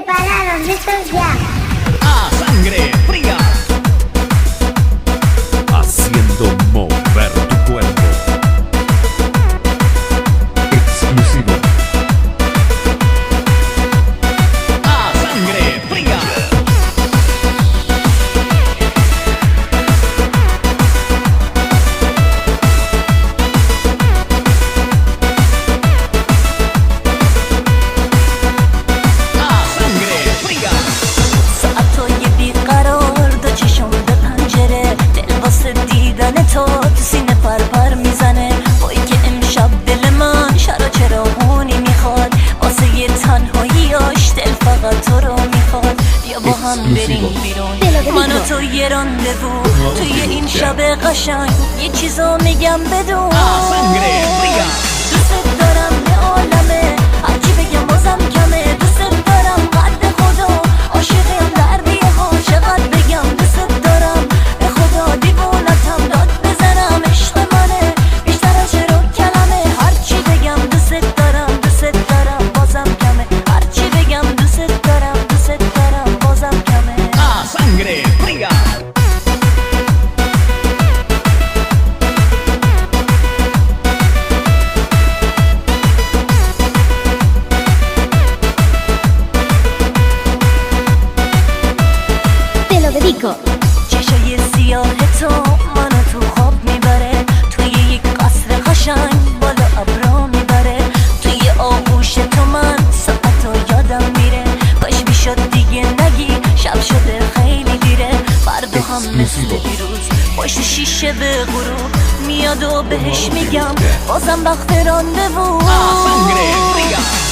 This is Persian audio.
pararon de estos ya. A sangre fría. Haciendo mover tu cuerpo. Exclusivo. A sangre fría. تو سینه پر میزنه وای که امشب دل من چرا هونی میخواد واسه یه تنهاییاش دل فقط تو رو میخواد بیا با هم بریم بیرون من و تو یه راندوو توی این شب قشنگ یه چیزا میگم بدون دوست دارم به عالمه هرچی بگم بازم کمه دوست دارم قد خدا عاشقم دردیه ها چقدر بگم دوست دارم به خدا دیوونتم داد بزنم عشق منه بیشتر از چرا کلمه هرچی بگم دوست دارم بازم کمه هرچی بگم دوست دارم بازم کمه A sangre fría. Te lo dedico. چشای سیاه تو منو تو خواب میبره توی یک قصر قشنگ بالا ابرا میبره توی آغوش تو من ساعتا یادم میره کاش میشد دیگه نگی شب شده خیلی دیره فردا هم مثل دیروز پشت شیشه به غروب میاد و بهش میگم بازم وقت راندوو A sangre fría.